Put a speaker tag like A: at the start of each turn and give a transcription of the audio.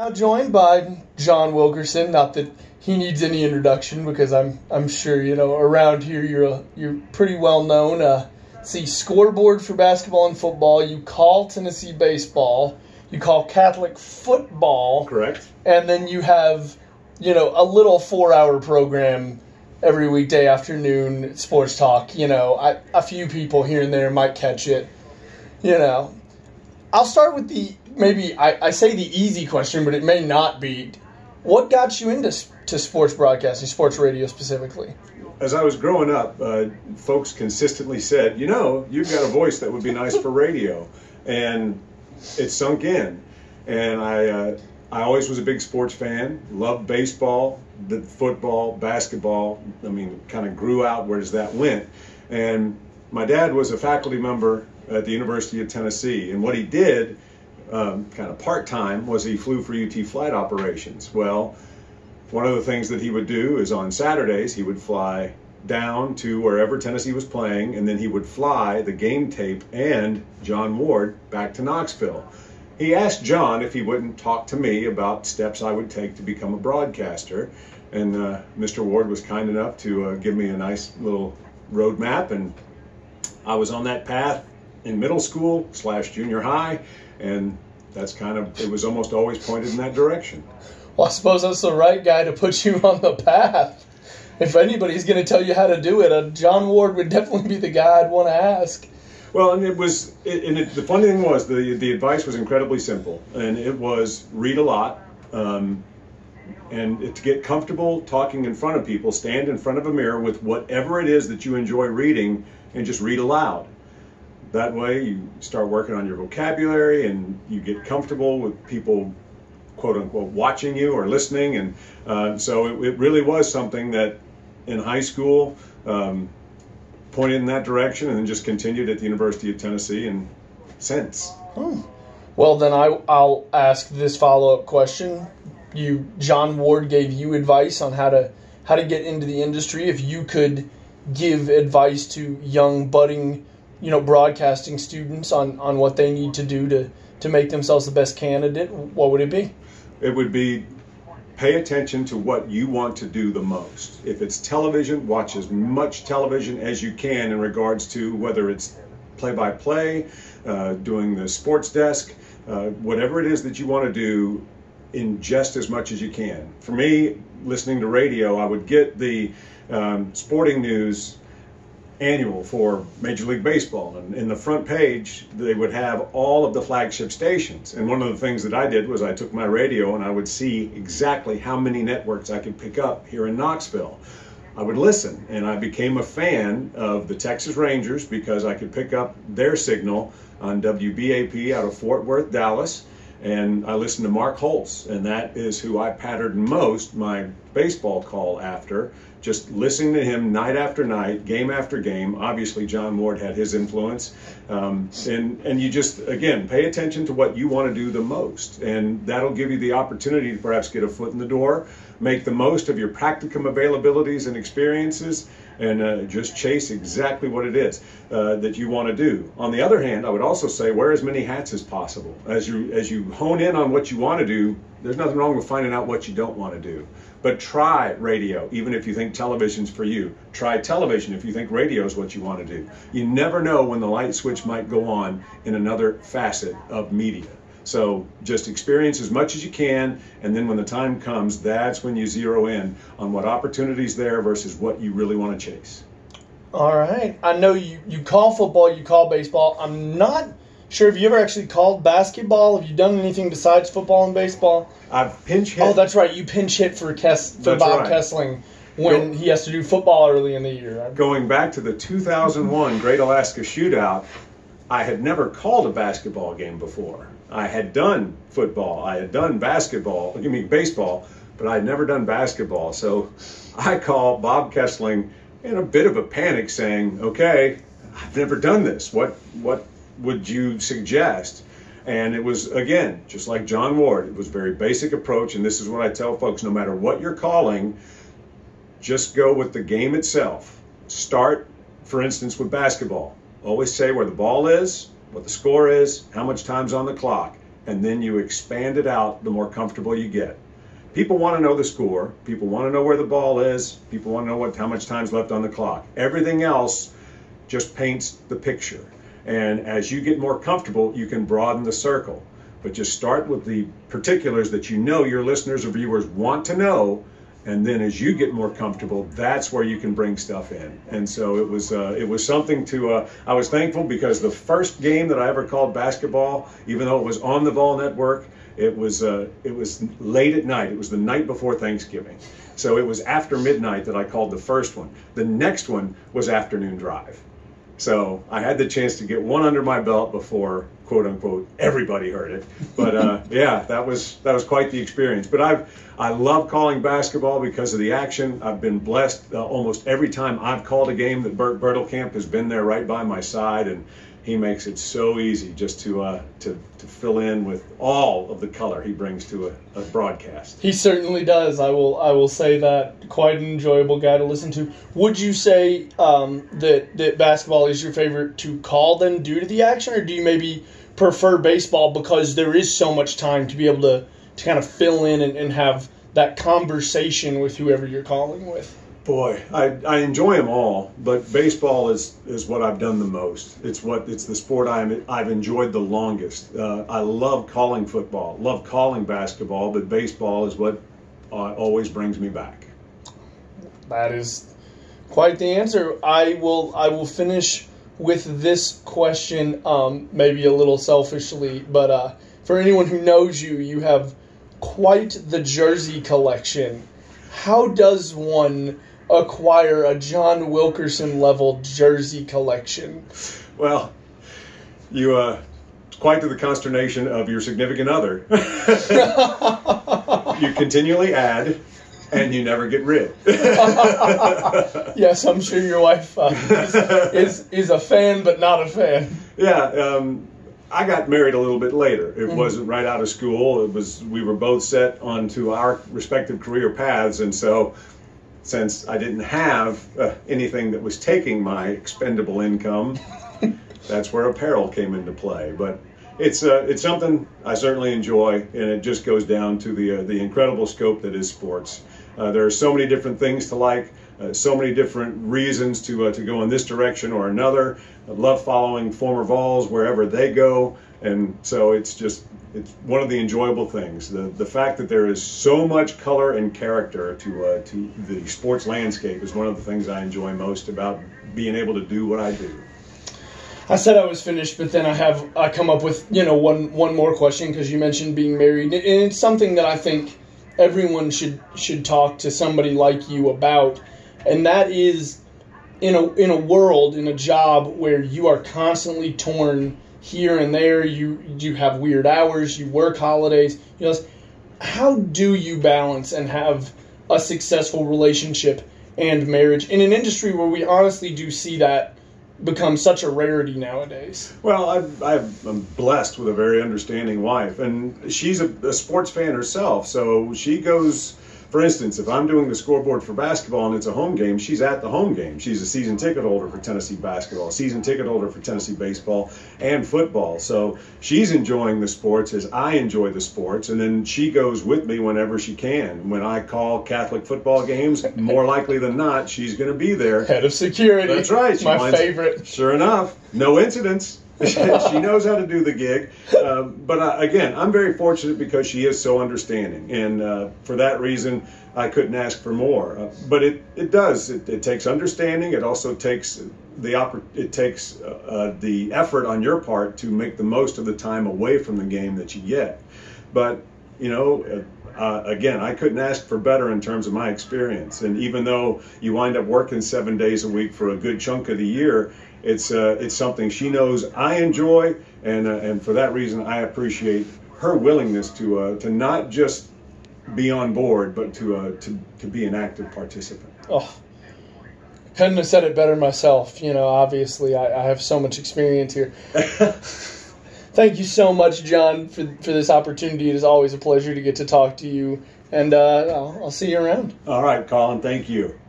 A: Now joined by John Wilkerson. Not that he needs any introduction, because I'm sure around here you're pretty well known. See, scoreboard for basketball and football. You call Tennessee baseball. You call Catholic football.
B: Correct.
A: And then you have a little 4-hour program every weekday afternoon, sports talk. A few people here and there might catch it. I'll start with maybe I say the easy question, but it may not be. What got you into sports broadcasting, sports radio specifically?
B: As I was growing up, folks consistently said, you've got a voice that would be nice for radio. And it sunk in. And I always was a big sports fan, loved baseball, the football, basketball. I mean, kind of grew out where that went. And my dad was a faculty member at the University of Tennessee. And what he did, kind of part-time, was he flew for UT flight operations. Well, one of the things that he would do is on Saturdays, he would fly down to wherever Tennessee was playing, and then he would fly the game tape and John Ward back to Knoxville. He asked John if he wouldn't talk to me about steps I would take to become a broadcaster. And Mr. Ward was kind enough to give me a nice little roadmap, and I was on that path in middle school / junior high, and that's it was almost always pointed in that direction.
A: Well, I suppose that's the right guy to put you on the path. If anybody's going to tell you how to do it, John Ward would definitely be the guy I'd want to ask.
B: Well, and the funny thing was the advice was incredibly simple, and it was read a lot, and to get comfortable talking in front of people, stand in front of a mirror with whatever it is that you enjoy reading, and just read aloud. That way, you start working on your vocabulary, and you get comfortable with people, quote unquote, watching you or listening, and so it really was something that in high school pointed in that direction, and then just continued at the University of Tennessee and since.
A: Well, then I'll ask this follow-up question. John Ward gave you advice on how to get into the industry. If you could give advice to young budding broadcasting students on what they need to do to make themselves the best candidate, what would it be?
B: It would be pay attention to what you want to do the most. If it's television, watch as much television as you can in regards to whether it's play-by-play, doing the sports desk, whatever it is that you want to do, in just as much as you can. For me, listening to radio, I would get the sporting news annual for Major League Baseball, and in the front page they would have all of the flagship stations. And one of the things that I did was I took my radio and I would see exactly how many networks I could pick up here in Knoxville. I would listen, and I became a fan of the Texas Rangers because I could pick up their signal on WBAP out of Fort Worth, Dallas. And I listened to Mark Holtz, and that is who I patterned most my baseball call after, just listening to him night after night, game after game. Obviously, John Ward had his influence. And you just, again, pay attention to what you want to do the most. And that'll give you the opportunity to perhaps get a foot in the door, make the most of your practicum availabilities and experiences, and just chase exactly what it is that you want to do. On the other hand, I would also say wear as many hats as possible. As you hone in on what you want to do, there's nothing wrong with finding out what you don't want to do. But try radio, even if you think television's for you. Try television if you think radio is what you want to do. You never know when the light switch might go on in another facet of media. So just experience as much as you can, and then when the time comes, that's when you zero in on what opportunity's there versus what you really want to chase. All
A: right. I know you call football, you call baseball. I'm not sure if you ever actually called basketball. Have you done anything besides football and baseball?
B: I've pinch hit.
A: Oh, that's right. You pinch hit for Bob Kessling when he has to do football early in the year.
B: Going back to the 2001 Great Alaska Shootout, I had never called a basketball game before. I had done football, I had done baseball, but I had never done basketball. So I called Bob Kessling in a bit of a panic saying, okay, I've never done this. What would you suggest? And it was, again, just like John Ward, it was a very basic approach. And this is what I tell folks, no matter what you're calling, just go with the game itself. Start, for instance, with basketball. Always say where the ball is, what the score is, how much time's on the clock. and then you expand it out the more comfortable you get. People want to know the score. People want to know where the ball is. People want to know how much time's left on the clock. Everything else just paints the picture. And as you get more comfortable, you can broaden the circle. But just start with the particulars that you know your listeners or viewers want to know. And then as you get more comfortable, that's where you can bring stuff in. And so it was something to, I was thankful because the first game that I ever called basketball, even though it was on the Vol Network, it was late at night. It was the night before Thanksgiving. So it was after midnight that I called the first one. The next one was Afternoon Drive. So I had the chance to get one under my belt before, quote unquote, everybody heard it. But yeah, that was quite the experience. But I love calling basketball because of the action. I've been blessed almost every time I've called a game that Bert Bertelkamp has been there right by my side, and he makes it so easy just to fill in with all of the color he brings to a broadcast.
A: He certainly does. I will say that. Quite an enjoyable guy to listen to. Would you say that basketball is your favorite to call then due to the action, or do you maybe prefer baseball because there is so much time to be able to kind of fill in and have that conversation with whoever you're calling with?
B: Boy, I enjoy them all, but baseball is what I've done the most. It's the sport I've enjoyed the longest. I love calling football, love calling basketball, but baseball is what always brings me back.
A: That is quite the answer. I will finish with this question, maybe a little selfishly, but for anyone who knows you, you have quite the jersey collection. How does one acquire a John Wilkerson level jersey collection?
B: Well, you quite to the consternation of your significant other. You continually add, and you never get rid.
A: Yes, I'm sure your wife is a fan, but not a fan.
B: Yeah, I got married a little bit later. It wasn't right out of school. We were both set onto our respective career paths, and so since I didn't have anything that was taking my expendable income, that's where apparel came into play. But it's something I certainly enjoy, and it just goes down to the incredible scope that is sports. There are so many different things to like, so many different reasons to go in this direction or another. I love following former Vols wherever they go, and so it's one of the enjoyable things. The fact that there is so much color and character to the sports landscape is one of the things I enjoy most about being able to do what I do.
A: I said I was finished, but then I come up with one more question because you mentioned being married, and it's something that I think everyone should talk to somebody like you about, and that is in a world, in a job where you are constantly torn here and there, you have weird hours, you work holidays, how do you balance and have a successful relationship and marriage in an industry where we honestly do see that become such a rarity nowadays?
B: Well, I'm blessed with a very understanding wife, and she's a sports fan herself, so she goes. For instance, if I'm doing the scoreboard for basketball and it's a home game, she's at the home game. She's a season ticket holder for Tennessee basketball, a season ticket holder for Tennessee baseball and football. So she's enjoying the sports as I enjoy the sports, and then she goes with me whenever she can. When I call Catholic football games, more likely than not, she's going to be there.
A: Head of security.
B: That's right.
A: My favorite.
B: Sure enough, no incidents. She knows how to do the gig. But again, I'm very fortunate because she is so understanding. And for that reason, I couldn't ask for more. But it does. It takes understanding. It also takes the effort on your part to make the most of the time away from the game that you get. But, again, I couldn't ask for better in terms of my experience. And even though you wind up working 7 days a week for a good chunk of the year, it's something she knows I enjoy, and for that reason I appreciate her willingness to not just be on board, but to be an active participant.
A: Oh, couldn't have said it better myself. Obviously I have so much experience here. Thank you so much, John, for this opportunity. It is always a pleasure to get to talk to you, and I'll see you around.
B: All right, Colin. Thank you.